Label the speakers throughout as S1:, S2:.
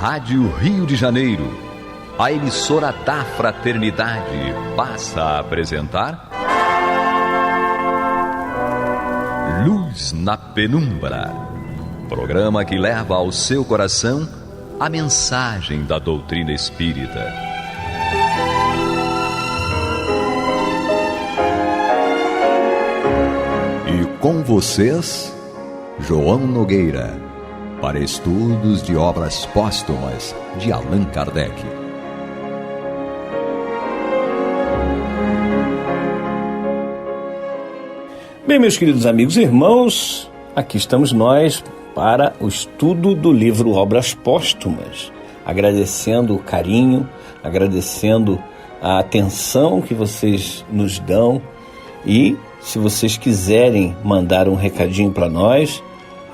S1: Rádio Rio de Janeiro, a emissora da Fraternidade, passa a apresentar Luz na Penumbra, programa que leva ao seu coração a mensagem da doutrina espírita. E com vocês, João Nogueira, para estudos de obras póstumas de Allan Kardec.
S2: Bem, meus queridos amigos e irmãos, aqui estamos nós para o estudo do livro Obras Póstumas, agradecendo o carinho, agradecendo a atenção que vocês nos dão, e se vocês quiserem mandar um recadinho para nós,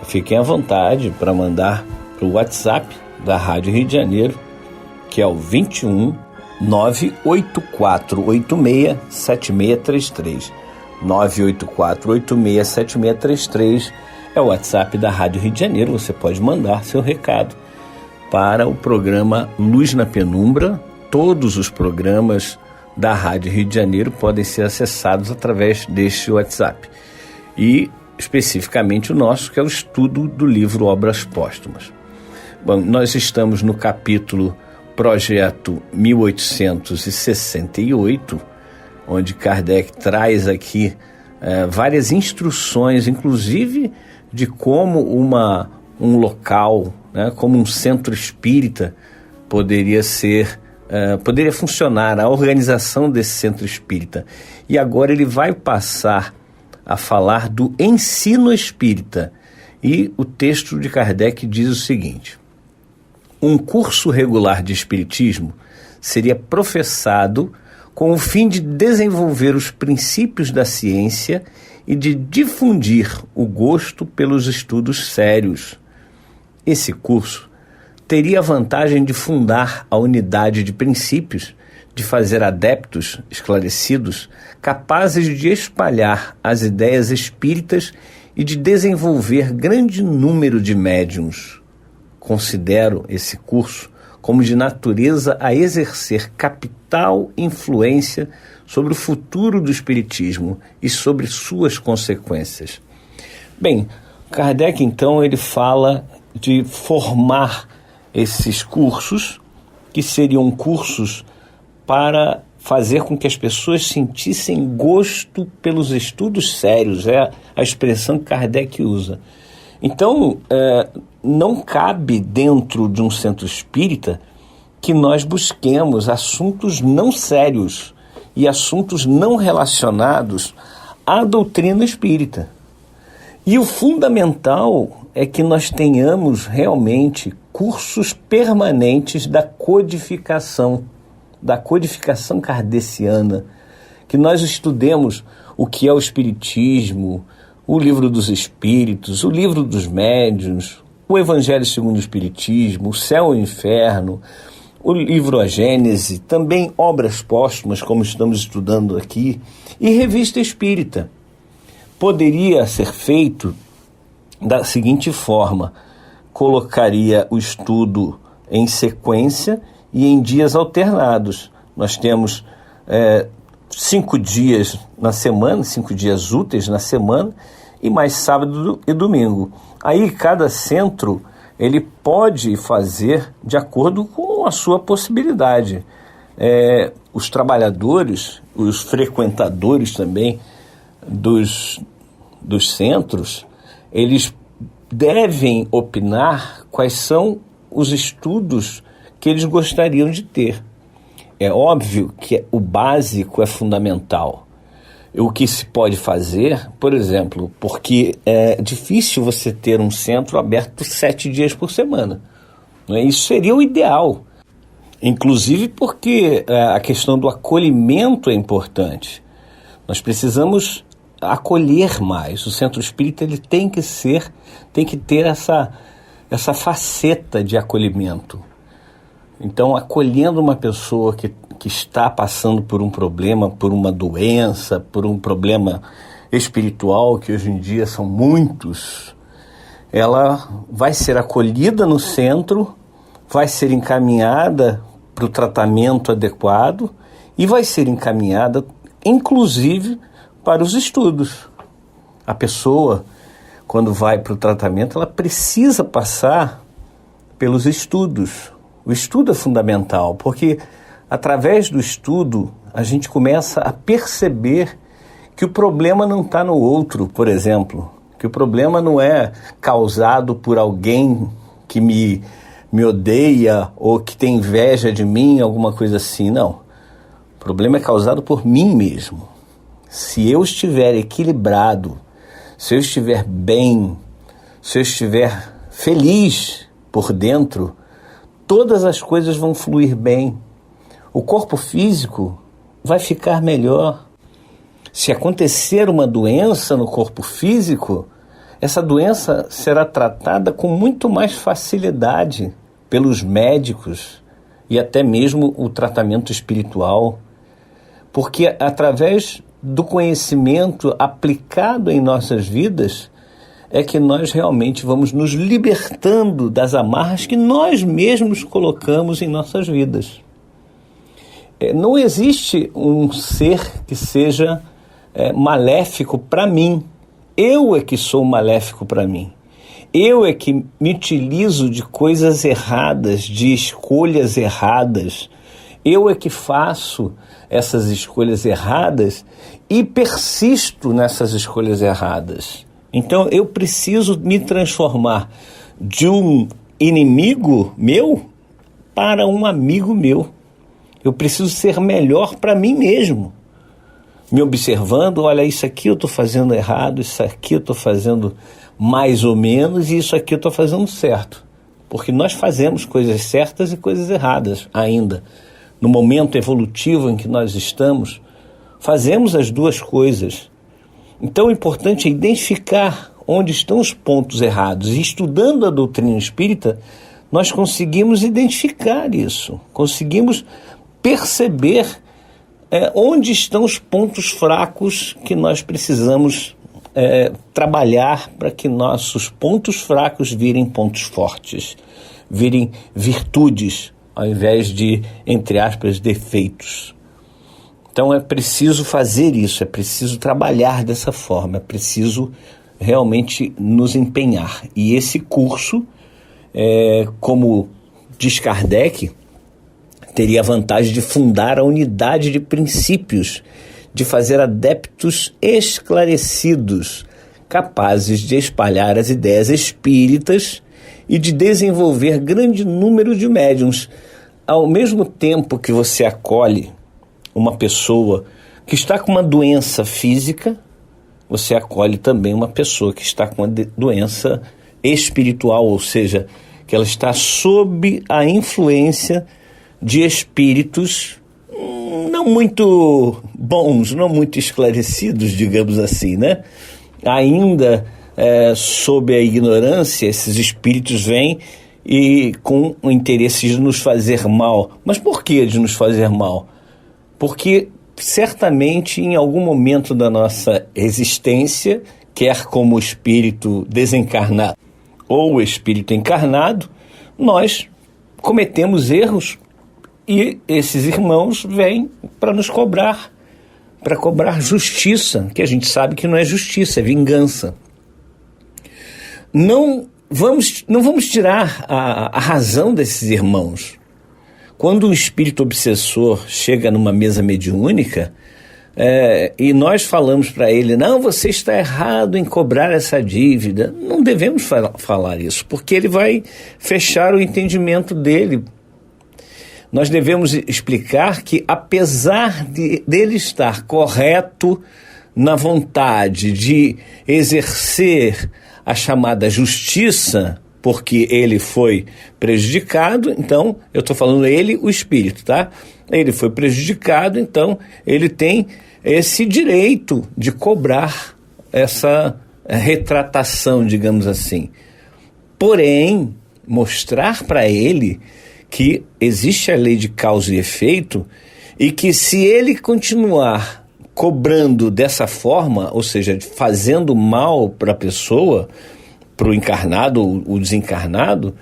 S2: fiquem à vontade para mandar para o WhatsApp da Rádio Rio de Janeiro, que é o 21 98486 7633. 98486 7633 é o WhatsApp da Rádio Rio de Janeiro. Você pode mandar seu recado para o programa Luz na Penumbra. Todos os programas da Rádio Rio de Janeiro podem ser acessados através deste WhatsApp. E especificamente o nosso, que é o estudo do livro Obras Póstumas. Bom, nós estamos no capítulo Projeto 1868, onde Kardec traz aqui várias instruções, inclusive de como um local, como um centro espírita poderia funcionar, a organização desse centro espírita. E agora ele vai passar a falar do ensino espírita. E o texto de Kardec diz o seguinte: um curso regular de espiritismo seria professado com o fim de desenvolver os princípios da ciência e de difundir o gosto pelos estudos sérios. Esse curso teria a vantagem de fundar a unidade de princípios, de fazer adeptos esclarecidos, capazes de espalhar as ideias espíritas e de desenvolver grande número de médiuns. Considero esse curso como de natureza a exercer capital influência sobre o futuro do espiritismo e sobre suas consequências. Bem, Kardec, então, ele fala de formar esses cursos, que seriam cursos para fazer com que as pessoas sentissem gosto pelos estudos sérios, é a expressão que Kardec usa. Então, não cabe dentro de um centro espírita que nós busquemos assuntos não sérios e assuntos não relacionados à doutrina espírita. E o fundamental é que nós tenhamos realmente cursos permanentes da codificação kardeciana, que nós estudemos o que é o Espiritismo, o Livro dos Espíritos, o Livro dos Médiuns, o Evangelho segundo o Espiritismo, o Céu e o Inferno, o livro A Gênese, também obras póstumas, como estamos estudando aqui, e Revista Espírita. Poderia ser feito da seguinte forma: colocaria o estudo em sequência e em dias alternados. Nós temos 5 dias na semana, 5 dias úteis na semana, e mais sábado e domingo. Aí cada centro ele pode fazer de acordo com a sua possibilidade. Os trabalhadores, os frequentadores também dos centros, eles devem opinar quais são os estudos que eles gostariam de ter. É óbvio que o básico é fundamental. O que se pode fazer, por exemplo, porque é difícil você ter um centro aberto 7 dias por semana. Não é? Isso seria o ideal. Inclusive porque a questão do acolhimento é importante. Nós precisamos acolher mais. O centro espírita ele tem que ter essa faceta de acolhimento. Então, acolhendo uma pessoa que está passando por um problema, por uma doença, por um problema espiritual, que hoje em dia são muitos, ela vai ser acolhida no centro, vai ser encaminhada para o tratamento adequado e vai ser encaminhada, inclusive, para os estudos. A pessoa, quando vai para o tratamento, ela precisa passar pelos estudos. O estudo é fundamental, porque através do estudo a gente começa a perceber que o problema não está no outro, por exemplo, que o problema não é causado por alguém que me odeia ou que tem inveja de mim, alguma coisa assim, não. O problema é causado por mim mesmo. Se eu estiver equilibrado, se eu estiver bem, se eu estiver feliz por dentro, todas as coisas vão fluir bem. O corpo físico vai ficar melhor. Se acontecer uma doença no corpo físico, essa doença será tratada com muito mais facilidade pelos médicos e até mesmo o tratamento espiritual, porque através do conhecimento aplicado em nossas vidas é que nós realmente vamos nos libertando das amarras que nós mesmos colocamos em nossas vidas. Não existe um ser que seja maléfico para mim. Eu é que sou maléfico para mim. Eu é que me utilizo de coisas erradas, de escolhas erradas. Eu é que faço essas escolhas erradas e persisto nessas escolhas erradas. Então eu preciso me transformar de um inimigo meu para um amigo meu. Eu preciso ser melhor para mim mesmo. Me observando, olha, isso aqui eu estou fazendo errado, isso aqui eu estou fazendo mais ou menos e isso aqui eu estou fazendo certo. Porque nós fazemos coisas certas e coisas erradas ainda. No momento evolutivo em que nós estamos, fazemos as duas coisas. Então o importante é identificar onde estão os pontos errados. E estudando a doutrina espírita, nós conseguimos identificar isso, conseguimos perceber onde estão os pontos fracos que nós precisamos trabalhar para que nossos pontos fracos virem pontos fortes, virem virtudes, ao invés de, entre aspas, defeitos. Então é preciso fazer isso, é preciso trabalhar dessa forma, é preciso realmente nos empenhar. E esse curso, como diz Kardec, teria a vantagem de fundar a unidade de princípios, de fazer adeptos esclarecidos, capazes de espalhar as ideias espíritas e de desenvolver grande número de médiuns. Ao mesmo tempo que você acolhe uma pessoa que está com uma doença física, você acolhe também uma pessoa que está com uma doença espiritual, ou seja, que ela está sob a influência de espíritos não muito bons, não muito esclarecidos, digamos assim, né? Ainda sob a ignorância, esses espíritos vêm e com o interesse de nos fazer mal. Mas por que de nos fazer mal? Porque certamente em algum momento da nossa existência, quer como espírito desencarnado ou espírito encarnado, nós cometemos erros e esses irmãos vêm para nos cobrar, para cobrar justiça, que a gente sabe que não é justiça, é vingança. Não vamos tirar a razão desses irmãos. Quando um espírito obsessor chega numa mesa mediúnica e nós falamos para ele, não, você está errado em cobrar essa dívida, não devemos falar isso, porque ele vai fechar o entendimento dele. Nós devemos explicar que, apesar dele estar correto na vontade de exercer a chamada justiça, porque ele foi prejudicado, então, eu estou falando ele, o espírito, tá? Ele foi prejudicado, então ele tem esse direito de cobrar essa retratação, digamos assim. Porém, mostrar para ele que existe a lei de causa e efeito e que se ele continuar cobrando dessa forma, ou seja, fazendo mal para a pessoa, para o encarnado ou o desencarnado,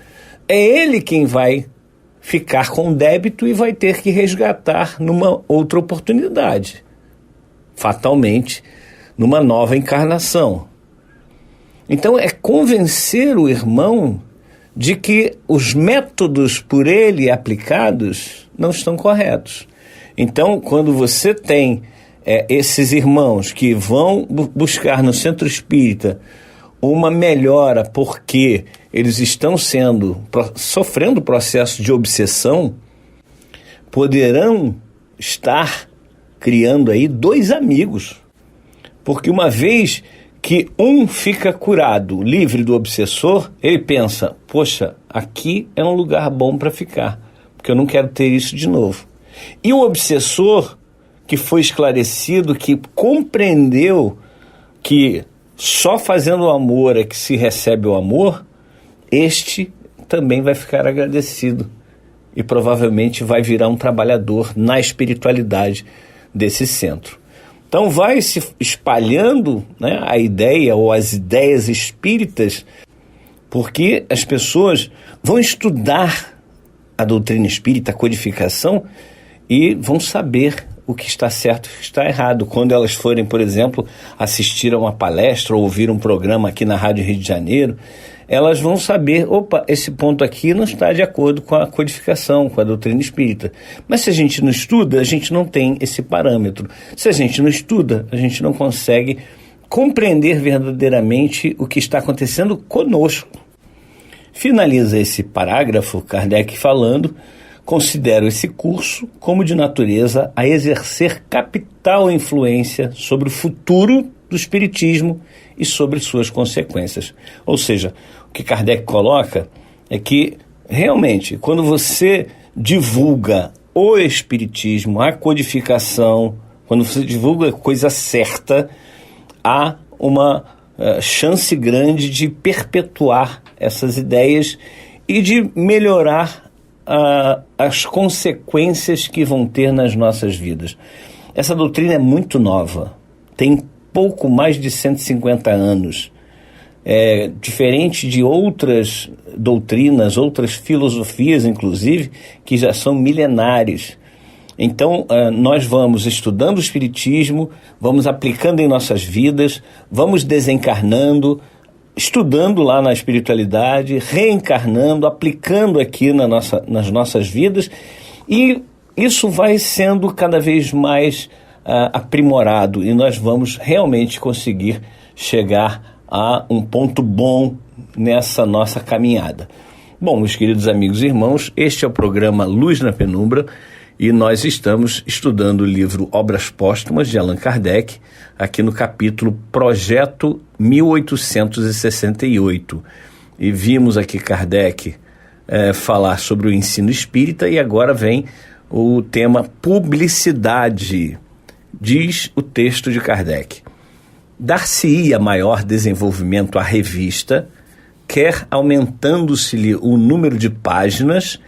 S2: é ele quem vai ficar com débito e vai ter que resgatar numa outra oportunidade, fatalmente, numa nova encarnação. Então é convencer o irmão de que os métodos por ele aplicados não estão corretos. Então, quando você tem esses irmãos que vão buscar no centro espírita uma melhora porque eles estão sofrendo processo de obsessão, poderão estar criando aí 2 amigos. Porque uma vez que um fica curado, livre do obsessor, ele pensa, poxa, aqui é um lugar bom para ficar, porque eu não quero ter isso de novo. E o obsessor, que foi esclarecido, que compreendeu que só fazendo o amor é que se recebe o amor, este também vai ficar agradecido e provavelmente vai virar um trabalhador na espiritualidade desse centro. Então vai se espalhando, né, a ideia ou as ideias espíritas, porque as pessoas vão estudar a doutrina espírita, a codificação, e vão saber o que está certo e o que está errado. Quando elas forem, por exemplo, assistir a uma palestra ou ouvir um programa aqui na Rádio Rio de Janeiro, elas vão saber, opa, esse ponto aqui não está de acordo com a codificação, com a doutrina espírita. Mas se a gente não estuda, a gente não tem esse parâmetro. Se a gente não estuda, a gente não consegue compreender verdadeiramente o que está acontecendo conosco. Finaliza esse parágrafo, Kardec falando: considero esse curso como de natureza a exercer capital influência sobre o futuro do espiritismo e sobre suas consequências. Ou seja, o que Kardec coloca é que, realmente, quando você divulga o espiritismo, a codificação, quando você divulga a coisa certa, há uma chance grande de perpetuar essas ideias e de melhorar as consequências que vão ter nas nossas vidas. Essa doutrina é muito nova, tem pouco mais de 150 anos. Diferente de outras doutrinas, outras filosofias, inclusive, que já são milenares. Então, nós vamos estudando o Espiritismo, vamos aplicando em nossas vidas, vamos desencarnando, estudando lá na espiritualidade, reencarnando, aplicando aqui nas nossas vidas, e isso vai sendo cada vez mais aprimorado, e nós vamos realmente conseguir chegar a um ponto bom nessa nossa caminhada. Bom, meus queridos amigos e irmãos, este é o programa Luz na Penumbra, e nós estamos estudando o livro Obras Póstumas de Allan Kardec, aqui no capítulo Projeto 1868. E vimos aqui Kardec falar sobre o ensino espírita, e agora vem o tema publicidade. Diz o texto de Kardec: dar-se-ia maior desenvolvimento à revista, quer aumentando-se-lhe o número de páginas,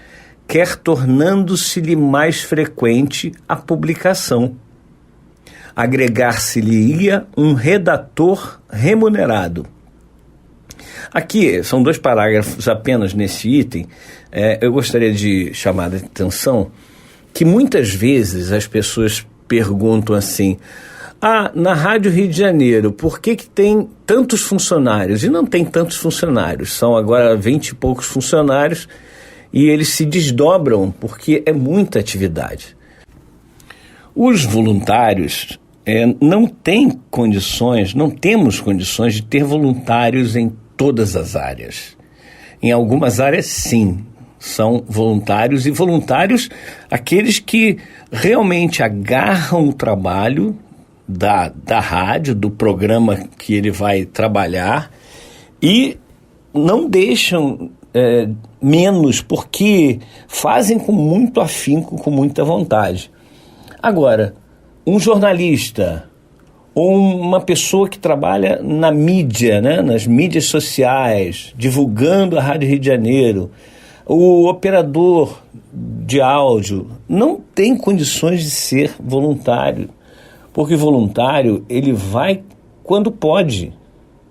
S2: quer tornando-se-lhe mais frequente a publicação. Agregar-se-lhe-ia um redator remunerado. Aqui são 2 parágrafos apenas nesse item. Eu gostaria de chamar a atenção que muitas vezes as pessoas perguntam assim: na Rádio Rio de Janeiro, por que tem tantos funcionários? E não tem tantos funcionários, são agora 20 e poucos funcionários, e eles se desdobram porque é muita atividade. Os voluntários não têm condições, não temos condições de ter voluntários em todas as áreas. Em algumas áreas, sim, são voluntários, e voluntários aqueles que realmente agarram o trabalho da rádio, do programa que ele vai trabalhar, e não deixam menos, porque fazem com muito afinco, com muita vontade. Agora, um jornalista ou uma pessoa que trabalha na mídia, né, nas mídias sociais, divulgando a Rádio Rio de Janeiro, o operador de áudio, não tem condições de ser voluntário, porque voluntário ele vai quando pode,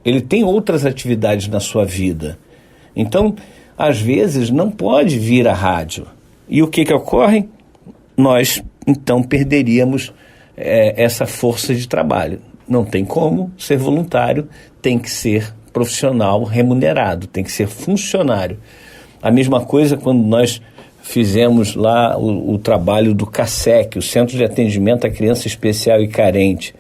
S2: ele tem outras atividades na sua vida. Então, às vezes, não pode vir à rádio. E o que ocorre? Nós, então, perderíamos essa força de trabalho. Não tem como ser voluntário, tem que ser profissional remunerado, tem que ser funcionário. A mesma coisa quando nós fizemos lá o trabalho do CASEC, o Centro de Atendimento à Criança Especial e Carente.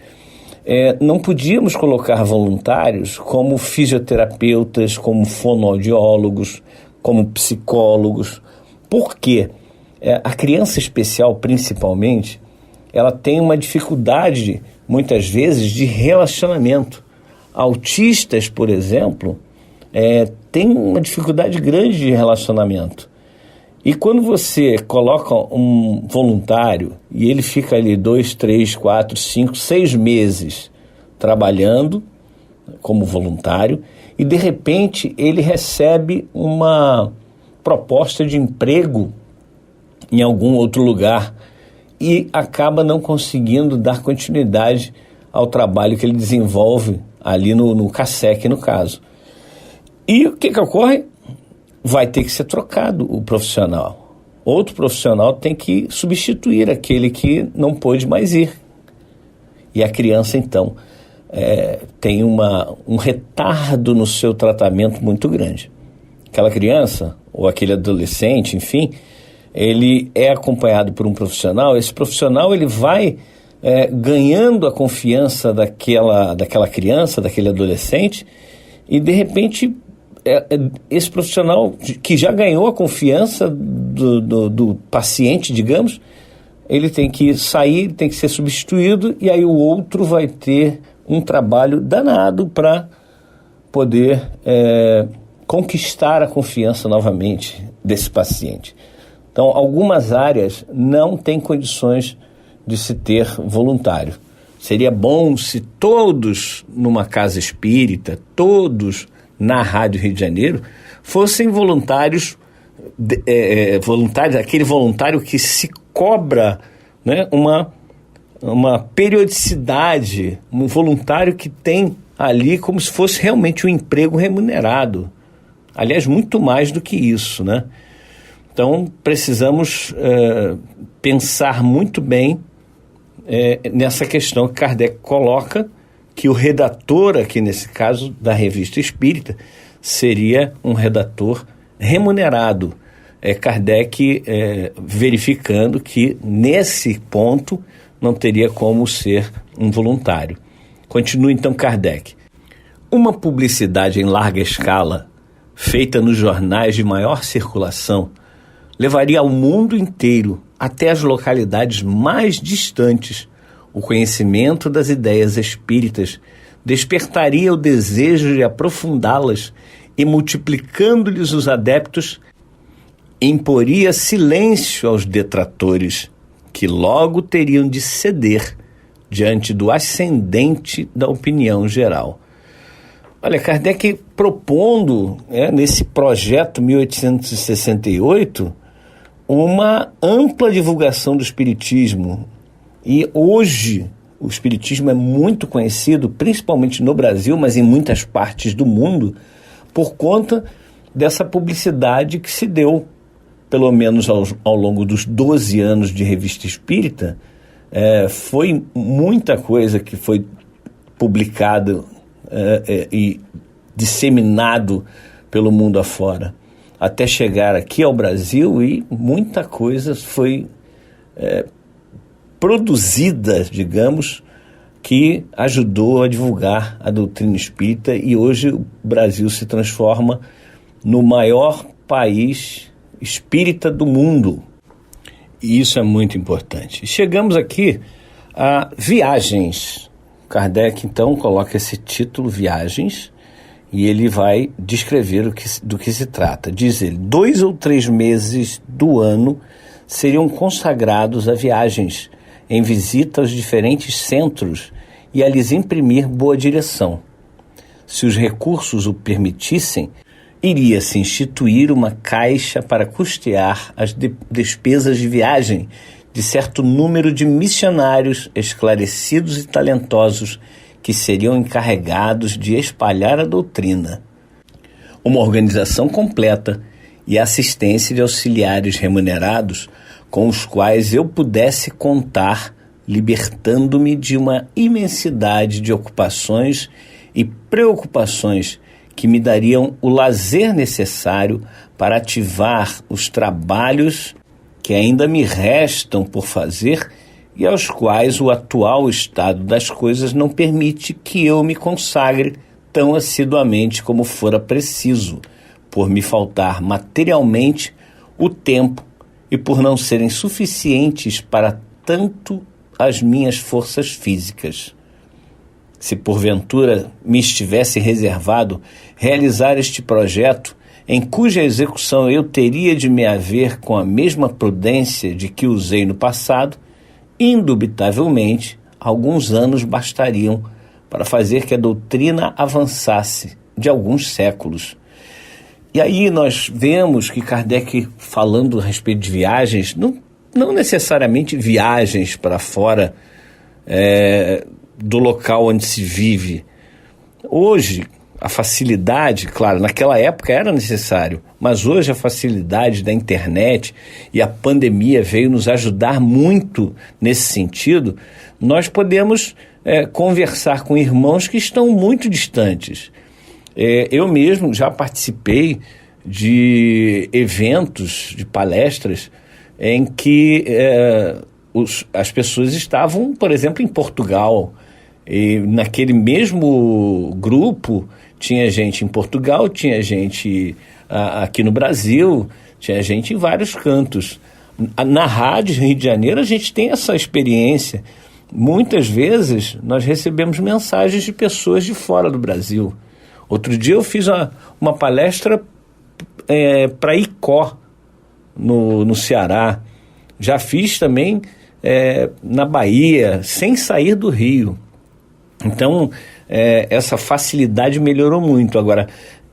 S2: Não podíamos colocar voluntários como fisioterapeutas, como fonoaudiólogos, como psicólogos. Por quê? A criança especial, principalmente, ela tem uma dificuldade, muitas vezes, de relacionamento. Autistas, por exemplo, têm uma dificuldade grande de relacionamento. E quando você coloca um voluntário e ele fica ali 2, 3, 4, 5, 6 meses trabalhando como voluntário e de repente ele recebe uma proposta de emprego em algum outro lugar e acaba não conseguindo dar continuidade ao trabalho que ele desenvolve ali no CASEC, no caso. E o que ocorre? Vai ter que ser trocado o profissional. Outro profissional tem que substituir aquele que não pôde mais ir. E a criança, então, tem um retardo no seu tratamento muito grande. Aquela criança, ou aquele adolescente, enfim, ele é acompanhado por um profissional. Esse profissional ele vai ganhando a confiança daquela criança, daquele adolescente, e de repente esse profissional que já ganhou a confiança do paciente, digamos, ele tem que sair, tem que ser substituído, e aí o outro vai ter um trabalho danado para poder conquistar a confiança novamente desse paciente. Então, algumas áreas não têm condições de se ter voluntário. Seria bom se todos numa casa espírita, todos na Rádio Rio de Janeiro, fossem voluntários, aquele voluntário que se cobra, né, uma periodicidade, um voluntário que tem ali como se fosse realmente um emprego remunerado. Aliás, muito mais do que isso, né? Então, precisamos pensar muito bem nessa questão que Kardec coloca, que o redator, aqui nesse caso, da Revista Espírita, seria um redator remunerado. Kardec verificando que, nesse ponto, não teria como ser um voluntário. Continua, então, Kardec. Uma publicidade em larga escala, feita nos jornais de maior circulação, levaria ao mundo inteiro, até as localidades mais distantes, o conhecimento das ideias espíritas, despertaria o desejo de aprofundá-las e, multiplicando-lhes os adeptos, imporia silêncio aos detratores, que logo teriam de ceder diante do ascendente da opinião geral. Olha, Kardec propondo, nesse projeto 1868, uma ampla divulgação do Espiritismo. E hoje o Espiritismo é muito conhecido, principalmente no Brasil, mas em muitas partes do mundo, por conta dessa publicidade que se deu, pelo menos ao longo dos 12 anos de Revista Espírita. Foi muita coisa que foi publicada e disseminado pelo mundo afora, até chegar aqui ao Brasil, e muita coisa foi produzida, digamos, que ajudou a divulgar a doutrina espírita, e hoje o Brasil se transforma no maior país espírita do mundo. E isso é muito importante. Chegamos aqui a Viagens. Kardec, então, coloca esse título, Viagens, e ele vai descrever do que se trata. Diz ele: 2 ou 3 meses do ano seriam consagrados a viagens, em visita aos diferentes centros e a lhes imprimir boa direção. Se os recursos o permitissem, iria-se instituir uma caixa para custear as despesas de viagem de certo número de missionários esclarecidos e talentosos que seriam encarregados de espalhar a doutrina. Uma organização completa e assistência de auxiliares remunerados com os quais eu pudesse contar, libertando-me de uma imensidade de ocupações e preocupações que me dariam o lazer necessário para ativar os trabalhos que ainda me restam por fazer e aos quais o atual estado das coisas não permite que eu me consagre tão assiduamente como fora preciso, por me faltar materialmente o tempo e por não serem suficientes para tanto as minhas forças físicas. Se porventura me estivesse reservado realizar este projeto, em cuja execução eu teria de me haver com a mesma prudência de que usei no passado, indubitavelmente, alguns anos bastariam para fazer que a doutrina avançasse de alguns séculos. E aí nós vemos que Kardec, falando a respeito de viagens, não necessariamente viagens para fora do local onde se vive. Hoje, a facilidade, claro, naquela época era necessário, mas hoje a facilidade da internet e a pandemia veio nos ajudar muito nesse sentido. Nós podemos conversar com irmãos que estão muito distantes. Eu mesmo já participei de eventos, de palestras, em que as pessoas estavam, por exemplo, em Portugal. E naquele mesmo grupo tinha gente em Portugal, tinha gente aqui no Brasil, tinha gente em vários cantos. Na Rádio Rio de Janeiro a gente tem essa experiência. Muitas vezes nós recebemos mensagens de pessoas de fora do Brasil. Outro dia eu fiz uma palestra para Icó, no Ceará. Já fiz também na Bahia, sem sair do Rio. Então, essa facilidade melhorou muito. Agora,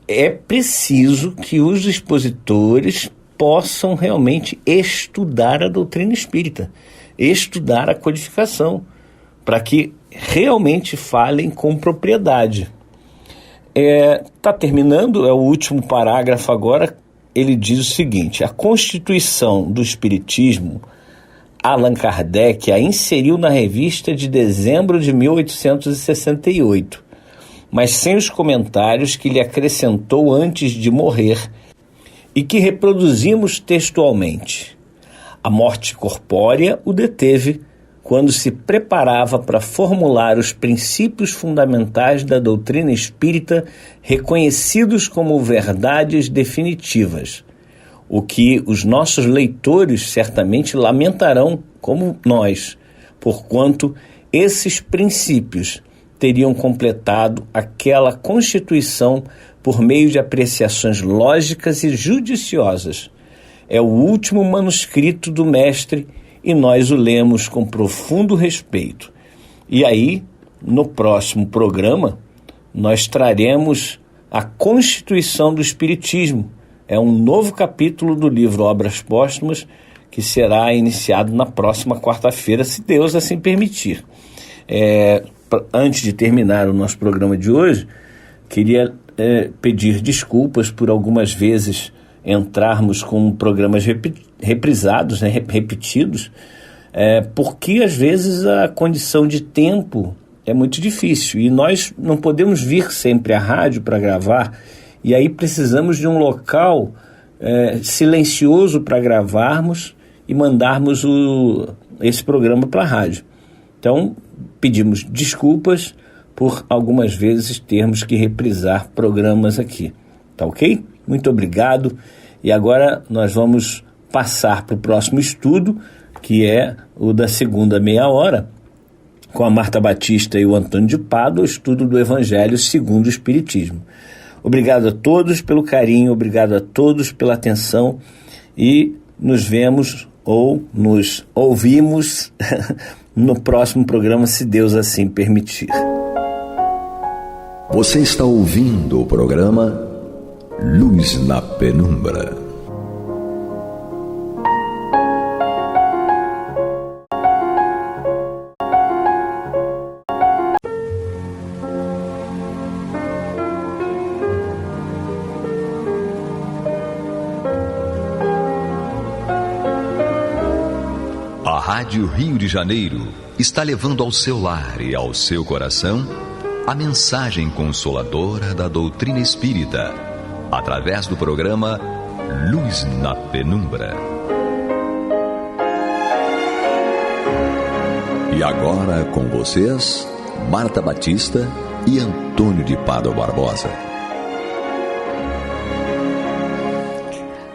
S2: é preciso que os expositores possam realmente estudar a doutrina espírita, estudar a codificação, para que realmente falem com propriedade. Está terminando, é o último parágrafo agora. Ele diz o seguinte: a Constituição do Espiritismo, Allan Kardec a inseriu na revista de dezembro de 1868, mas sem os comentários que lhe acrescentou antes de morrer e que reproduzimos textualmente. A morte corpórea o deteve quando se preparava para formular os princípios fundamentais da doutrina espírita reconhecidos como verdades definitivas, o que os nossos leitores certamente lamentarão como nós, porquanto esses princípios teriam completado aquela Constituição por meio de apreciações lógicas e judiciosas. É o último manuscrito do mestre e nós o lemos com profundo respeito. E aí, no próximo programa, nós traremos a Constituição do Espiritismo. É um novo capítulo do livro Obras Póstumas que será iniciado na próxima quarta-feira, se Deus assim permitir. Antes de terminar o nosso programa de hoje, queria pedir desculpas por algumas vezes entrarmos com programas reprisados, repetidos, porque às vezes a condição de tempo é muito difícil e nós não podemos vir sempre à rádio para gravar, e aí precisamos de um local silencioso para gravarmos e mandarmos esse programa para a rádio. Então, pedimos desculpas por algumas vezes termos que reprisar programas aqui. Tá ok? Muito obrigado. E agora nós vamos passar para o próximo estudo, que é o da segunda meia hora, com a Marta Batista e o Antônio de Pádua, o estudo do Evangelho segundo o Espiritismo. Obrigado a todos pelo carinho, obrigado a todos pela atenção e nos vemos ou nos ouvimos no próximo programa, se Deus assim permitir.
S1: Você está ouvindo o programa Luz na Penumbra. Rádio Rio de Janeiro está levando ao seu lar e ao seu coração a mensagem consoladora da doutrina espírita, através do programa Luz na Penumbra. E agora com vocês, Marta Batista e Antônio de Pádua Barbosa.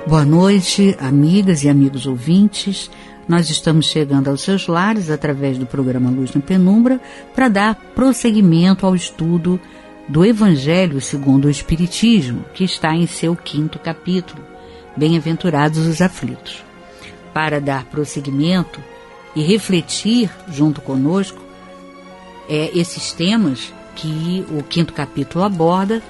S3: Boa noite, amigas e amigos ouvintes. Nós estamos chegando aos seus lares através do programa Luz na Penumbra para dar prosseguimento ao estudo do Evangelho segundo o Espiritismo, que está em seu 5º capítulo, Bem-aventurados os aflitos. Para dar prosseguimento e refletir junto conosco esses temas que o 5º capítulo aborda,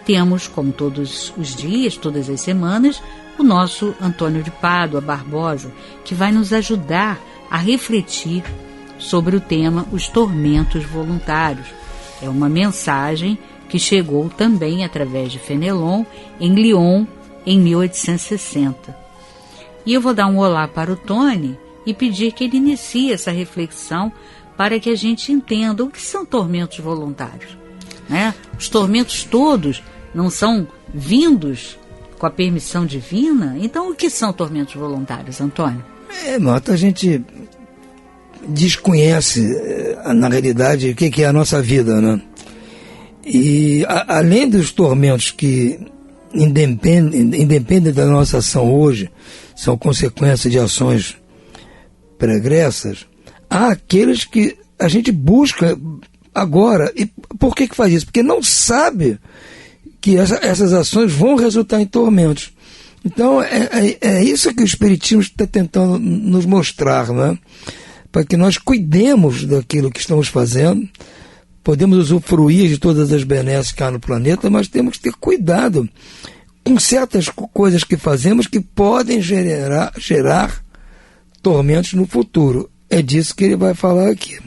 S3: temos, como todos os dias, todas as semanas, o nosso Antônio de Pádua Barbosa, que vai nos ajudar a refletir sobre o tema Os Tormentos Voluntários. É uma mensagem que chegou também através de Fenelon em Lyon em 1860. E eu vou dar um olá para o Tony e pedir que ele inicie essa reflexão para que a gente entenda o que são tormentos voluntários, né? Os tormentos todos não são vindos com a permissão divina? Então, o que são tormentos voluntários, Antônio?
S4: Marta, a gente desconhece, na realidade, o que é a nossa vida, né? E, além dos tormentos que independem da nossa ação hoje, são consequência de ações pregressas, há aqueles que a gente busca agora. E por que faz isso? Porque não sabe que essas ações vão resultar em tormentos. Então, é isso que o Espiritismo está tentando nos mostrar, né? Para que nós cuidemos daquilo que estamos fazendo. Podemos usufruir de todas as benesses que há no planeta, mas temos que ter cuidado com certas coisas que fazemos que podem gerar tormentos no futuro. É disso que ele vai falar aqui.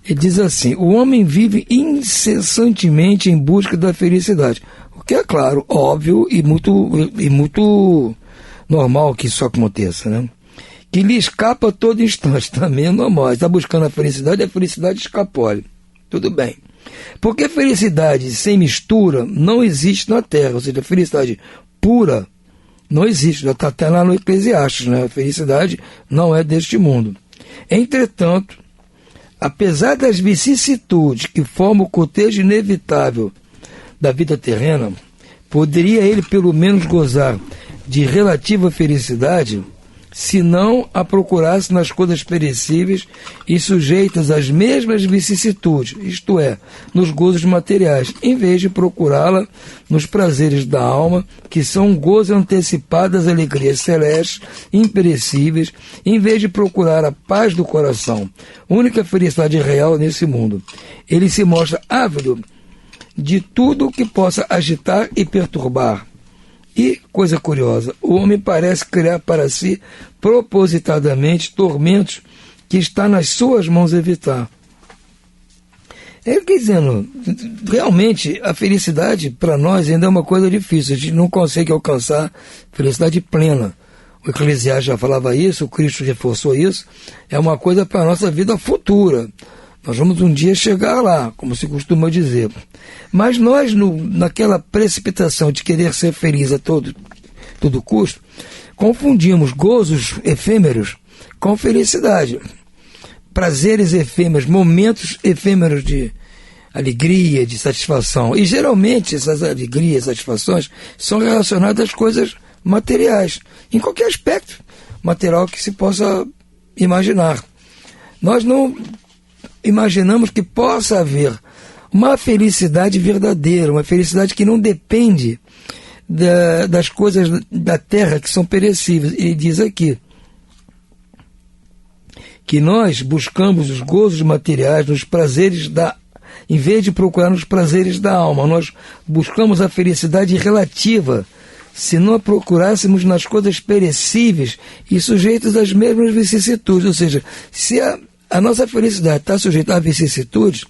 S4: Ele diz assim: o homem vive incessantemente em busca da felicidade. O que é claro, óbvio e muito normal que isso aconteça, né? Que lhe escapa a todo instante, também é normal. Está buscando a felicidade escapole. Tudo bem. Porque felicidade sem mistura não existe na Terra. Ou seja, felicidade pura não existe. Já está até lá no Eclesiastes, né? A felicidade não é deste mundo. Entretanto, apesar das vicissitudes que formam o cotejo inevitável da vida terrena, poderia ele pelo menos gozar de relativa felicidade se não a procurasse nas coisas perecíveis e sujeitas às mesmas vicissitudes, isto é, nos gozos materiais, em vez de procurá-la nos prazeres da alma, que são um gozo antecipado das alegrias celestes, imperecíveis, em vez de procurar a paz do coração, única felicidade real nesse mundo. Ele se mostra ávido de tudo que possa agitar e perturbar. E, coisa curiosa, o homem parece criar para si propositadamente tormentos que está nas suas mãos evitar. Ele quer dizendo, realmente a felicidade para nós ainda é uma coisa difícil, a gente não consegue alcançar felicidade plena. O Eclesiastes já falava isso, o Cristo reforçou isso, é uma coisa para a nossa vida futura. Nós vamos um dia chegar lá, como se costuma dizer. Mas nós, naquela precipitação de querer ser feliz a todo custo, confundimos gozos efêmeros com felicidade. Prazeres efêmeros, momentos efêmeros de alegria, de satisfação. E geralmente essas alegrias, satisfações, são relacionadas às coisas materiais, em qualquer aspecto material que se possa imaginar. Nós não imaginamos que possa haver uma felicidade verdadeira, uma felicidade que não depende das coisas da terra que são perecíveis. Ele diz aqui que nós buscamos os gozos materiais, nos prazeres em vez de procurar nos prazeres da alma. Nós buscamos a felicidade relativa, se não a procurássemos nas coisas perecíveis e sujeitas às mesmas vicissitudes. Ou seja, se a nossa felicidade está sujeita a vicissitudes,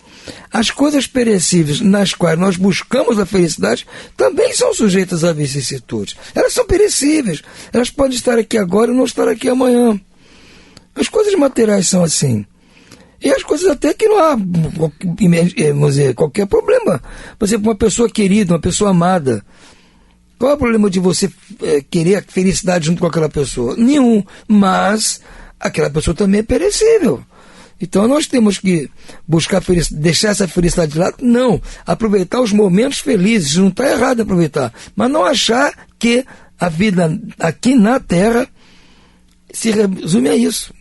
S4: as coisas perecíveis nas quais nós buscamos a felicidade também são sujeitas a vicissitudes. Elas são perecíveis. Elas podem estar aqui agora e não estar aqui amanhã. As coisas materiais são assim. E as coisas até que não há, vamos dizer, qualquer problema. Por exemplo, uma pessoa querida, uma pessoa amada. Qual é o problema de você querer a felicidade junto com aquela pessoa? Nenhum. Mas aquela pessoa também é perecível. Então nós temos que buscar deixar essa felicidade de lado? Não. Aproveitar os momentos felizes. Não está errado aproveitar. Mas não achar que a vida aqui na Terra se resume a isso.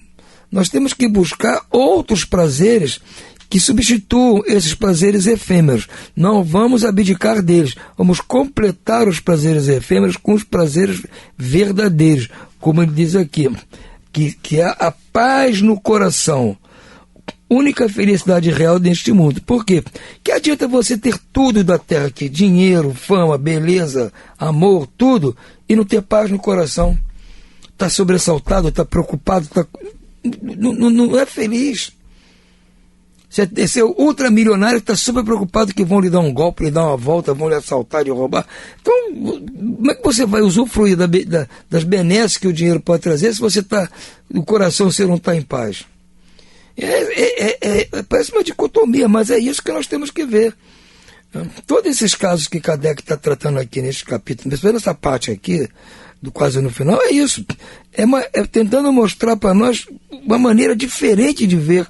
S4: Nós temos que buscar outros prazeres que substituam esses prazeres efêmeros. Não vamos abdicar deles. Vamos completar os prazeres efêmeros com os prazeres verdadeiros. Como ele diz aqui, que é a paz no coração. Única felicidade real neste mundo. Por quê? Que adianta você ter tudo da terra aqui, dinheiro, fama, beleza, amor, tudo, e não ter paz no coração. Está sobressaltado, está preocupado, não é feliz. Você é ultramilionário que está super preocupado que vão lhe dar um golpe, lhe dar uma volta, vão lhe assaltar, lhe roubar. Então, como é que você vai usufruir das benesses que o dinheiro pode trazer se você está, o coração você não está em paz? Parece uma dicotomia, mas é isso que nós temos que ver. Todos esses casos que Kardec está tratando aqui neste capítulo, principalmente nessa parte aqui, do quase no final, é isso. É tentando mostrar para nós uma maneira diferente de ver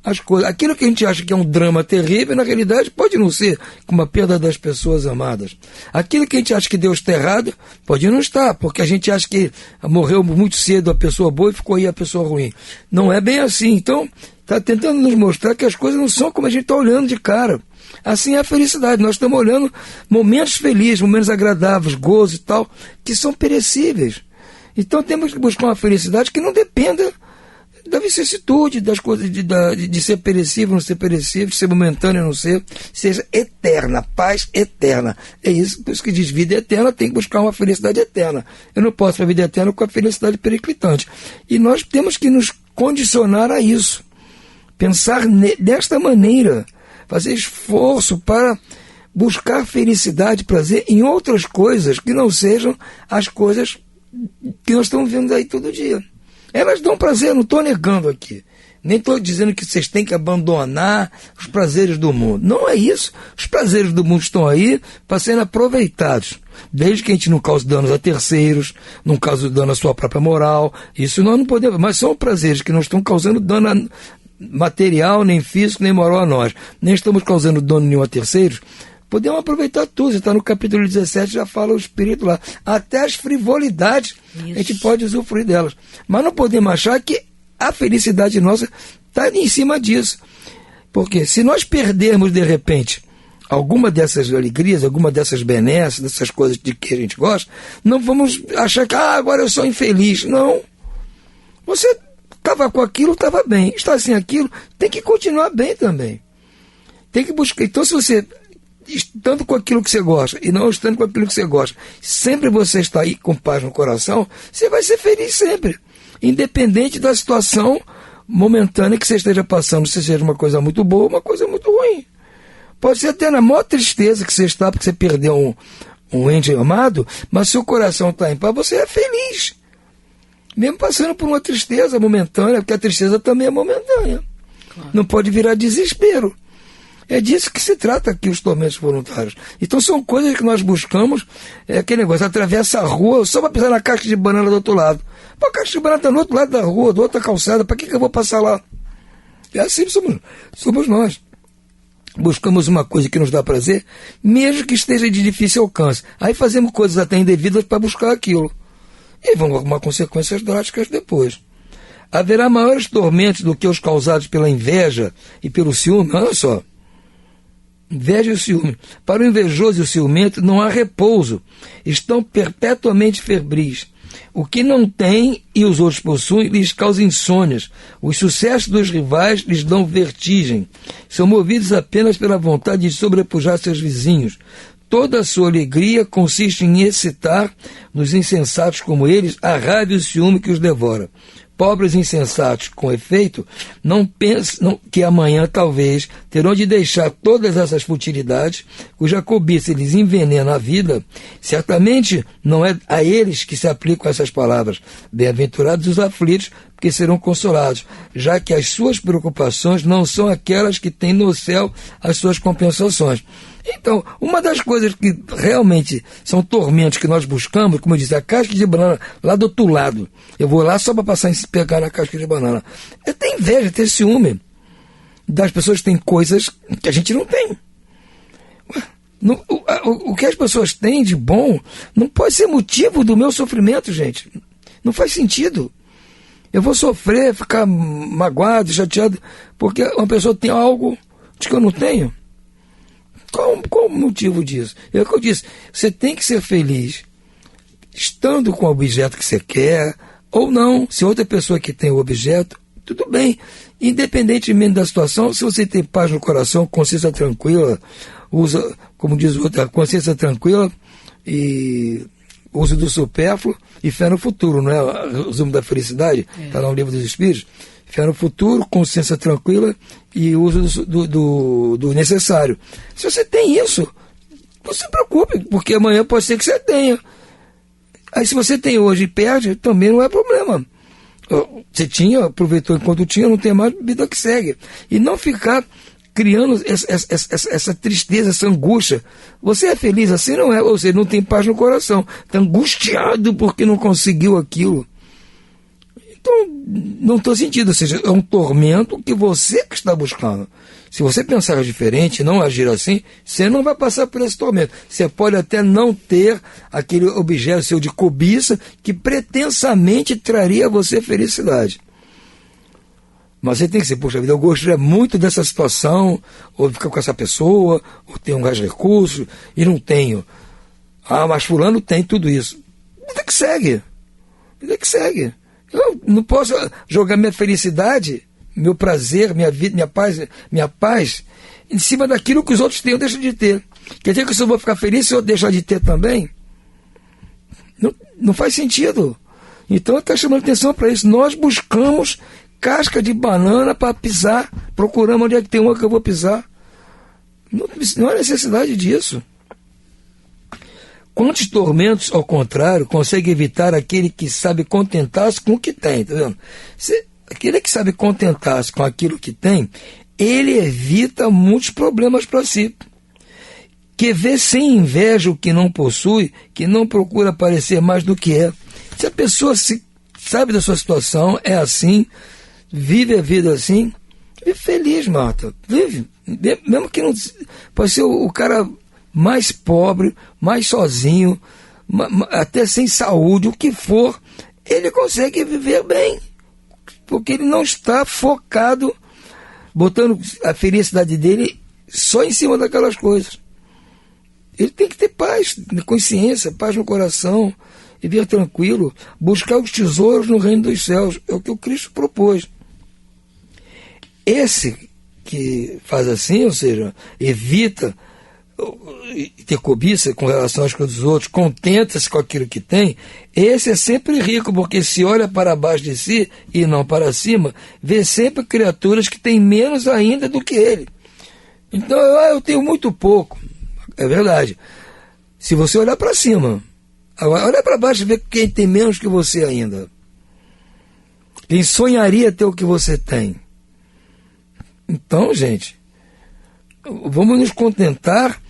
S4: as coisas. Aquilo que a gente acha que é um drama terrível, na realidade pode não ser, como a perda das pessoas amadas. Aquilo que a gente acha que Deus está errado, pode não estar, porque a gente acha que morreu muito cedo a pessoa boa e ficou aí a pessoa ruim. Não é bem assim. Então, está tentando nos mostrar que as coisas não são como a gente está olhando de cara. Assim é a felicidade. Nós estamos olhando momentos felizes, momentos agradáveis, gozo e tal, que são perecíveis. Então temos que buscar uma felicidade que não dependa da vicissitude, das coisas, de ser perecível, não ser perecível, de ser momentâneo, não ser, seja eterna, paz eterna. É isso, por isso que diz vida eterna, tem que buscar uma felicidade eterna. Eu não posso ter a vida eterna com a felicidade periclitante. E nós temos que nos condicionar a isso. Pensar desta maneira, fazer esforço para buscar felicidade, prazer em outras coisas que não sejam as coisas que nós estamos vendo aí todo dia. Elas dão prazer, não estou negando aqui. Nem estou dizendo que vocês têm que abandonar os prazeres do mundo. Não é isso. Os prazeres do mundo estão aí para serem aproveitados. Desde que a gente não cause danos a terceiros, não cause dano à sua própria moral. Isso nós não podemos. Mas são prazeres que não estão causando dano material, nem físico, nem moral a nós. Nem estamos causando dano nenhum a terceiros. Podemos aproveitar tudo. Você está no capítulo 17, já fala o Espírito lá. Até as frivolidades, isso, a gente pode usufruir delas. Mas não podemos achar que a felicidade nossa está em cima disso. Porque se nós perdermos, de repente, alguma dessas alegrias, alguma dessas benesses, dessas coisas de que a gente gosta, não vamos achar que agora eu sou infeliz. Não. Você estava com aquilo, estava bem. Está sem aquilo, tem que continuar bem também. Tem que buscar. Então, se você estando com aquilo que você gosta e não estando com aquilo que você gosta, sempre você está aí com paz no coração, você vai ser feliz sempre, independente da situação momentânea que você esteja passando, se seja uma coisa muito boa ou uma coisa muito ruim. Pode ser até na maior tristeza que você está porque você perdeu um ente amado, mas seu coração está em paz, você é feliz, mesmo passando por uma tristeza momentânea, porque a tristeza também é momentânea. Claro. Não pode virar desespero. É disso que se trata aqui os tormentos voluntários. Então são coisas que nós buscamos, aquele negócio, atravessa a rua só para pisar na caixa de banana do outro lado. Pô, a caixa de banana está no outro lado da rua, da outra calçada, para que eu vou passar lá? É assim somos nós. Buscamos uma coisa que nos dá prazer, mesmo que esteja de difícil alcance. Aí fazemos coisas até indevidas para buscar aquilo. E vão arrumar consequências drásticas depois. Haverá maiores tormentos do que os causados pela inveja e pelo ciúme. Olha só. Inveja e o ciúme. Para o invejoso e o ciumento não há repouso. Estão perpetuamente febris. O que não tem e os outros possuem lhes causa insônias. Os sucessos dos rivais lhes dão vertigem. São movidos apenas pela vontade de sobrepujar seus vizinhos. Toda a sua alegria consiste em excitar, nos insensatos como eles, a raiva e o ciúme que os devora. pobres e insensatos, com efeito, não pensam que amanhã talvez terão de deixar todas essas futilidades, cuja cobiça lhes envenena a vida. Certamente não é a eles que se aplicam essas palavras. Bem-aventurados os aflitos, porque serão consolados, já que as suas preocupações não são aquelas que têm no céu as suas compensações. Então, uma das coisas que realmente são tormentos que nós buscamos, como eu disse, a casca de banana lá do outro lado. Eu vou lá só para passar e pegar na casca de banana. É ter inveja, ter ciúme das pessoas que têm coisas que a gente não tem. O que as pessoas têm de bom não pode ser motivo do meu sofrimento, gente. Não faz sentido. Eu vou sofrer, ficar magoado, chateado, porque uma pessoa tem algo de que eu não tenho. Qual o motivo disso? É o que eu disse, você tem que ser feliz estando com o objeto que você quer, ou não. Se outra pessoa que tem o objeto, tudo bem. Independentemente da situação, se você tem paz no coração, consciência tranquila, usa, como diz o outro, consciência tranquila e uso do supérfluo e fé no futuro, não é? O resumo da felicidade, está lá no Livro dos Espíritos. Fé no futuro, consciência tranquila e uso do necessário. Se você tem isso, não se preocupe, porque amanhã pode ser que você tenha. Aí se você tem hoje e perde, também não é problema. Você tinha, aproveitou enquanto tinha, não tem mais, vida que segue. E não ficar criando essa tristeza, essa angústia. Você é feliz assim, não é? Ou seja, não tem paz no coração. Está angustiado porque não conseguiu aquilo. Então, não estou sentindo, ou seja, é um tormento que você que está buscando. Se você pensar diferente, não agir assim, você não vai passar por esse tormento. Você pode até não ter aquele objeto seu de cobiça que pretensamente traria a você felicidade. Mas você tem que ser, poxa vida, eu gostaria muito dessa situação, ou ficar com essa pessoa, ou ter um mais recursos, e não tenho. Ah, mas fulano tem tudo isso. Vida que segue. Vida que segue. Eu não posso jogar minha felicidade, meu prazer, minha vida, minha paz, em cima daquilo que os outros têm ou deixam de ter. Quer dizer que se eu vou ficar feliz se eu deixar de ter também? Não faz sentido. Então está chamando atenção para isso. Nós buscamos casca de banana para pisar, procuramos onde é que tem uma que eu vou pisar. Não há necessidade disso. Quantos tormentos, ao contrário, consegue evitar aquele que sabe contentar-se com o que tem, tá vendo? Aquele que sabe contentar-se com aquilo que tem, ele evita muitos problemas para si. Que vê sem inveja o que não possui, que não procura parecer mais do que é. Se a pessoa sabe da sua situação, é assim, vive a vida assim, vive feliz, Marta. Vive. Mesmo que não... Pode ser o cara mais pobre, mais sozinho, até sem saúde, o que for, ele consegue viver bem, porque ele não está focado, botando a felicidade dele só em cima daquelas coisas. Ele tem que ter paz, consciência, paz no coração, viver tranquilo, buscar os tesouros no reino dos céus, é o que o Cristo propôs. Esse que faz assim, ou seja, evita ter cobiça com relação às coisas dos outros, contenta-se com aquilo que tem, esse é sempre rico, porque se olha para baixo de si e não para cima, vê sempre criaturas que têm menos ainda do que ele. Então, eu tenho muito pouco. É verdade. Se você olhar para cima, agora olha para baixo e vê quem tem menos que você ainda. Quem sonharia ter o que você tem. Então, gente, vamos nos contentar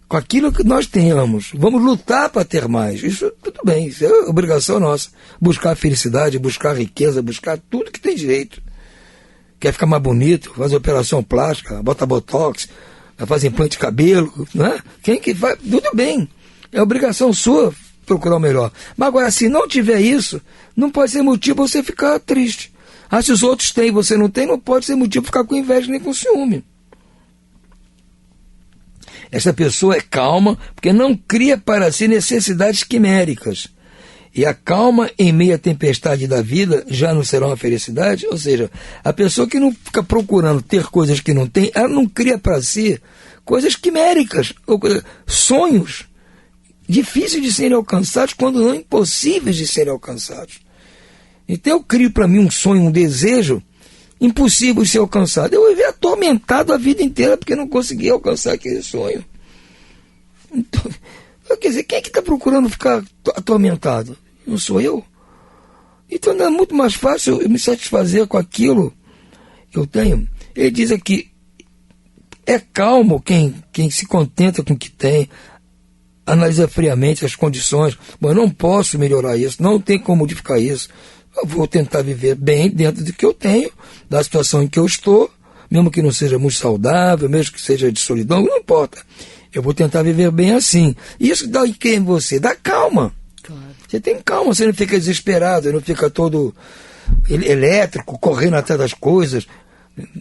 S4: com aquilo que nós tenhamos. Vamos lutar para ter mais. Isso, tudo bem, isso é obrigação nossa. Buscar a felicidade, buscar a riqueza, buscar tudo que tem direito. Quer ficar mais bonito, fazer operação plástica, bota botox, faz implante de cabelo, né? Quem que faz? Tudo bem. É obrigação sua procurar o melhor. Mas agora, se não tiver isso, não pode ser motivo para você ficar triste. Ah, se os outros têm e você não tem, não pode ser motivo para ficar com inveja nem com ciúme. Essa pessoa é calma porque não cria para si necessidades quiméricas. E a calma em meio à tempestade da vida já não será uma felicidade? Ou seja, a pessoa que não fica procurando ter coisas que não tem, ela não cria para si coisas quiméricas, sonhos difíceis de serem alcançados, quando não impossíveis de serem alcançados. Então eu crio para mim um sonho, um desejo impossível de ser alcançado. Eu vivi atormentado a vida inteira porque não consegui alcançar aquele sonho. Então, quer dizer, quem é que está procurando ficar atormentado? Não sou eu? Então é muito mais fácil eu me satisfazer com aquilo que eu tenho. Ele diz aqui, é calmo quem se contenta com o que tem, analisa friamente as condições. Bom, eu não posso melhorar isso, não tem como modificar isso. Eu vou tentar viver bem dentro do que eu tenho, da situação em que eu estou, mesmo que não seja muito saudável, mesmo que seja de solidão, não importa. Eu vou tentar viver bem assim. Isso dá o que em você? Dá calma. Claro. Você tem calma, você não fica desesperado, não fica todo elétrico, correndo atrás das coisas,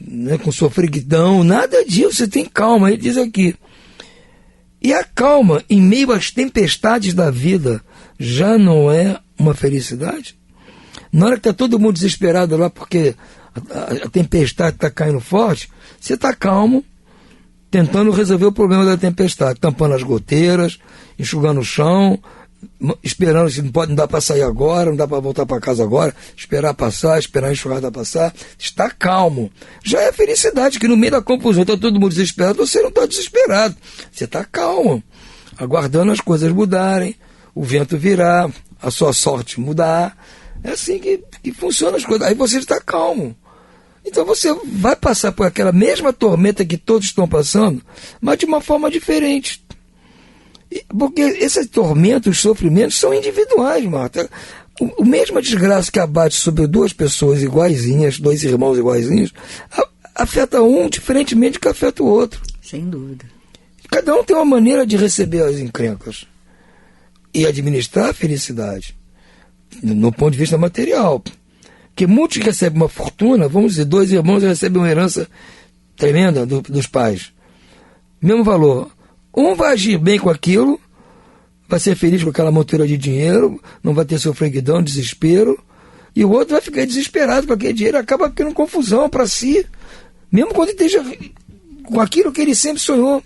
S4: né, com sofreguidão, nada disso, você tem calma. Ele diz aqui, e a calma em meio às tempestades da vida já não é uma felicidade? Na hora que está todo mundo desesperado lá porque a tempestade está caindo forte, você está calmo, tentando resolver o problema da tempestade, tampando as goteiras, enxugando o chão, esperando, se não dá para sair agora, não dá para voltar para casa agora, esperar passar, esperar a enxurrada passar, está calmo. Já é felicidade, que no meio da confusão está todo mundo desesperado, você não está desesperado, você está calmo, aguardando as coisas mudarem, o vento virar, a sua sorte mudar. É assim que funcionam as coisas, aí você está calmo. Então você vai passar por aquela mesma tormenta que todos estão passando, mas de uma forma diferente. Porque esses tormentos, os sofrimentos são individuais, Marta. O mesma desgraça que abate sobre duas pessoas iguaizinhas, dois irmãos iguaizinhos, afeta um diferentemente do que afeta o outro.
S3: Sem dúvida.
S4: Cada um tem uma maneira de receber as encrencas e administrar a felicidade, no ponto de vista material. Porque muitos recebem uma fortuna, vamos dizer, dois irmãos recebem uma herança tremenda dos pais. Mesmo valor. Um vai agir bem com aquilo, vai ser feliz com aquela monteira de dinheiro, não vai ter sofreguidão, desespero, e o outro vai ficar desesperado com aquele dinheiro, acaba criando confusão para si, mesmo quando ele esteja com aquilo que ele sempre sonhou.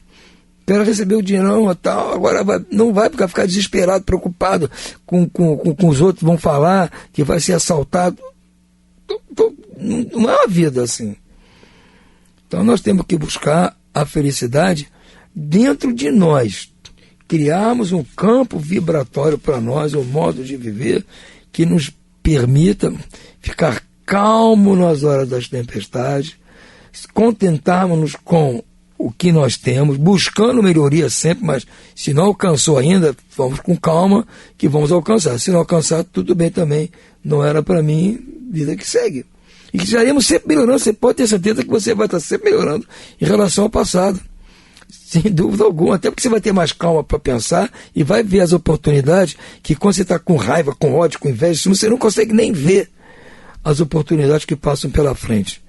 S4: Quero receber o dinheirão e tal, agora não vai ficar desesperado, preocupado com os outros vão falar, que vai ser assaltado. Não é uma vida assim. Então nós temos que buscar a felicidade dentro de nós, criarmos um campo vibratório para nós, um modo de viver que nos permita ficar calmo nas horas das tempestades, contentarmos-nos com o que nós temos, buscando melhoria sempre, mas se não alcançou ainda, vamos com calma que vamos alcançar. Se não alcançar, tudo bem também, não era para mim, vida que segue. E que estaremos sempre melhorando, você pode ter certeza que você vai estar sempre melhorando em relação ao passado. Sem dúvida alguma, até porque você vai ter mais calma para pensar e vai ver as oportunidades que quando você está com raiva, com ódio, com inveja, você não consegue nem ver as oportunidades que passam pela frente.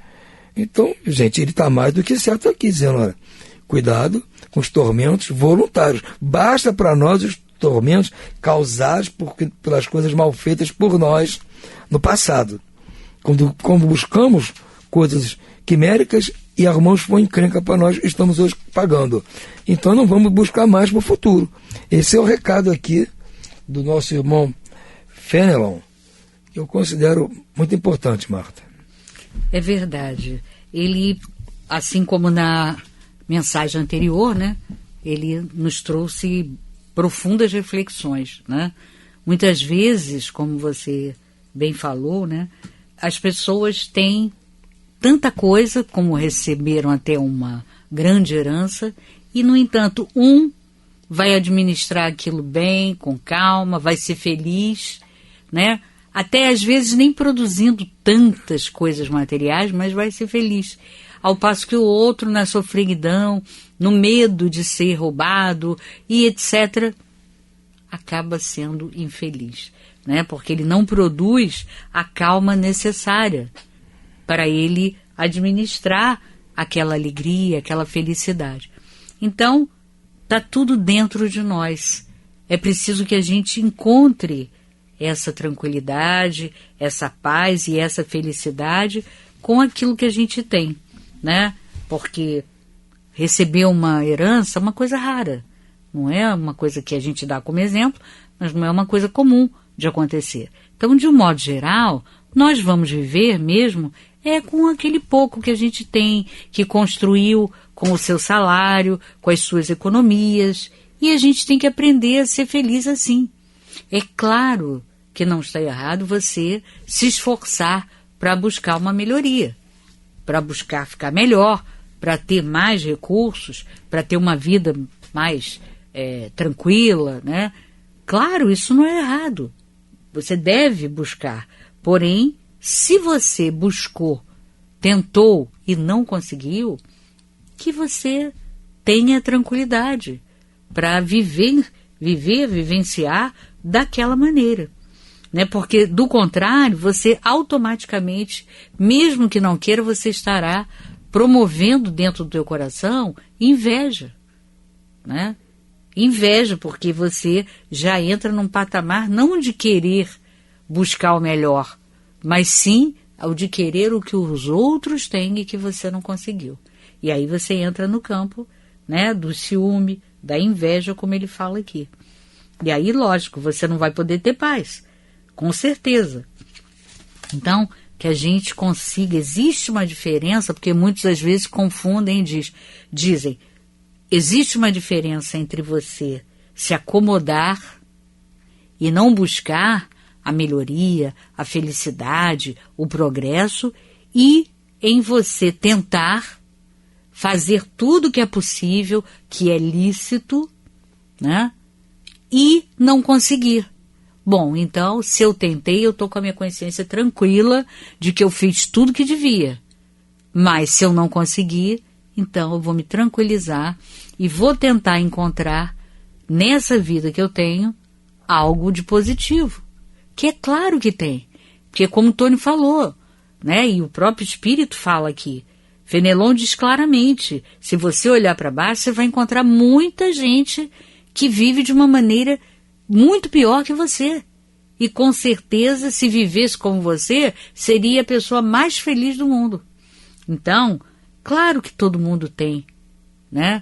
S4: Então, gente, ele está mais do que certo aqui, dizendo, olha, cuidado com os tormentos voluntários. Basta para nós os tormentos causados pelas coisas mal feitas por nós no passado. Quando buscamos coisas quiméricas e arrumamos uma encrenca para nós, estamos hoje pagando. Então não vamos buscar mais para o futuro. Esse é o recado aqui do nosso irmão Fenelon, que eu considero muito importante, Marta.
S3: É verdade. Ele, assim como na mensagem anterior, né, ele nos trouxe profundas reflexões, né? Muitas vezes, como você bem falou, né, as pessoas têm tanta coisa, como receberam até uma grande herança, e, no entanto, um vai administrar aquilo bem, com calma, vai ser feliz, né? Até às vezes nem produzindo tantas coisas materiais, mas vai ser feliz. Ao passo que o outro, na sofreguidão, no medo de ser roubado e etc., acaba sendo infeliz, né? Porque ele não produz a calma necessária para ele administrar aquela alegria, aquela felicidade. Então, está tudo dentro de nós. É preciso que a gente encontre essa tranquilidade, essa paz e essa felicidade com aquilo que a gente tem, né? Porque receber uma herança é uma coisa rara, não é uma coisa que a gente dá como exemplo, mas não é uma coisa comum de acontecer. Então, de um modo geral, nós vamos viver mesmo com aquele pouco que a gente tem, que construiu com o seu salário, com as suas economias, e a gente tem que aprender a ser feliz assim. É claro que não está errado você se esforçar para buscar uma melhoria, para buscar ficar melhor, para ter mais recursos, para ter uma vida mais tranquila, né? Claro, isso não é errado. Você deve buscar. Porém, se você buscou, tentou e não conseguiu, que você tenha tranquilidade para vivenciar daquela maneira. Né? Porque, do contrário, você automaticamente, mesmo que não queira, você estará promovendo dentro do teu coração inveja. Né? Inveja, porque você já entra num patamar não de querer buscar o melhor, mas sim ao de querer o que os outros têm e que você não conseguiu. E aí você entra no campo, né, do ciúme, da inveja, como ele fala aqui. E aí, lógico, você não vai poder ter paz, com certeza. Então, que a gente consiga, existe uma diferença, porque muitas às vezes confundem e dizem, existe uma diferença entre você se acomodar e não buscar a melhoria, a felicidade, o progresso, e em você tentar fazer tudo que é possível, que é lícito, né? E não conseguir. Bom, então, se eu tentei, eu estou com a minha consciência tranquila de que eu fiz tudo que devia. Mas se eu não conseguir, então eu vou me tranquilizar e vou tentar encontrar nessa vida que eu tenho algo de positivo. Que é claro que tem. Porque como o Tony falou, né, e o próprio Espírito fala aqui, Fenelon diz claramente, se você olhar para baixo, você vai encontrar muita gente que vive de uma maneira muito pior que você. E com certeza, se vivesse como você, seria a pessoa mais feliz do mundo. Então, claro que todo mundo tem, né,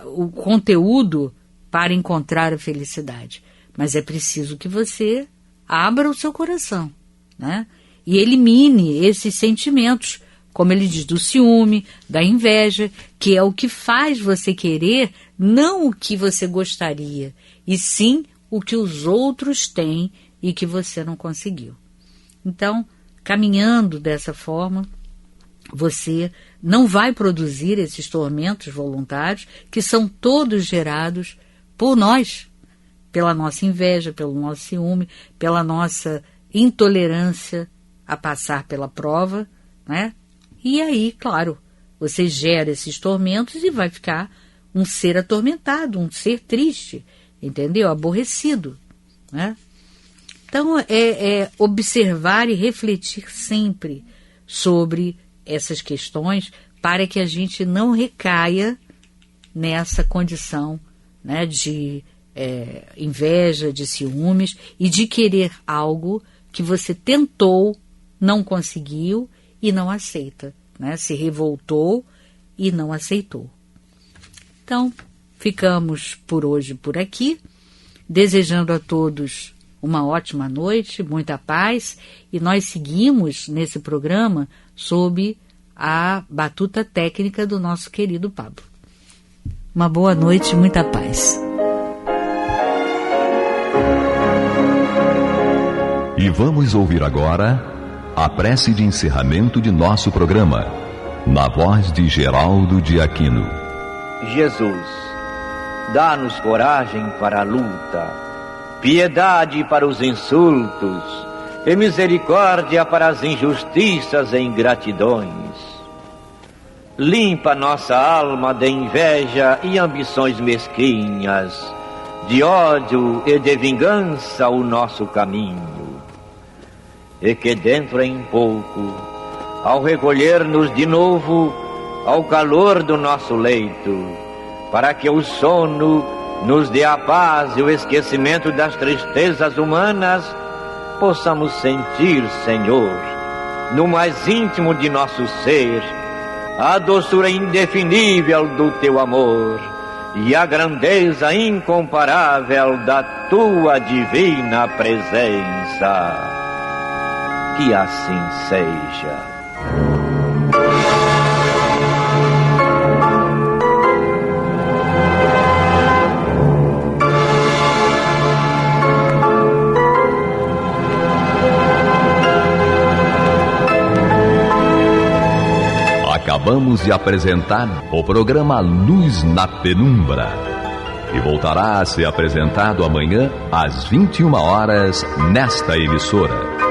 S3: o conteúdo para encontrar a felicidade. Mas é preciso que você abra o seu coração, né, e elimine esses sentimentos, como ele diz, do ciúme, da inveja, que é o que faz você querer não o que você gostaria, e sim o que os outros têm e que você não conseguiu. Então, caminhando dessa forma, você não vai produzir esses tormentos voluntários que são todos gerados por nós, pela nossa inveja, pelo nosso ciúme, pela nossa intolerância a passar pela prova, né? E aí, claro, você gera esses tormentos e vai ficar um ser atormentado, um ser triste, entendeu? Aborrecido, né? Então, é observar e refletir sempre sobre essas questões para que a gente não recaia nessa condição, né, de inveja, de ciúmes e de querer algo que você tentou, não conseguiu e não aceita, né? Se revoltou e não aceitou. Então, ficamos por hoje por aqui, desejando a todos uma ótima noite, muita paz, e nós seguimos nesse programa sob a batuta técnica do nosso querido Pablo. Uma boa noite, muita paz.
S1: E vamos ouvir agora a prece de encerramento de nosso programa, na voz de Geraldo de Aquino.
S5: Jesus, dá-nos coragem para a luta, piedade para os insultos e misericórdia para as injustiças e ingratidões. Limpa nossa alma de inveja e ambições mesquinhas, de ódio e de vingança o nosso caminho. E que dentro em pouco, ao recolher-nos de novo ao calor do nosso leito, para que o sono nos dê a paz e o esquecimento das tristezas humanas, possamos sentir, Senhor, no mais íntimo de nosso ser, a doçura indefinível do Teu amor, e a grandeza incomparável da tua divina presença. Que assim seja.
S1: Acabamos de apresentar o programa Luz na Penumbra, que voltará a ser apresentado amanhã às 21 horas nesta emissora.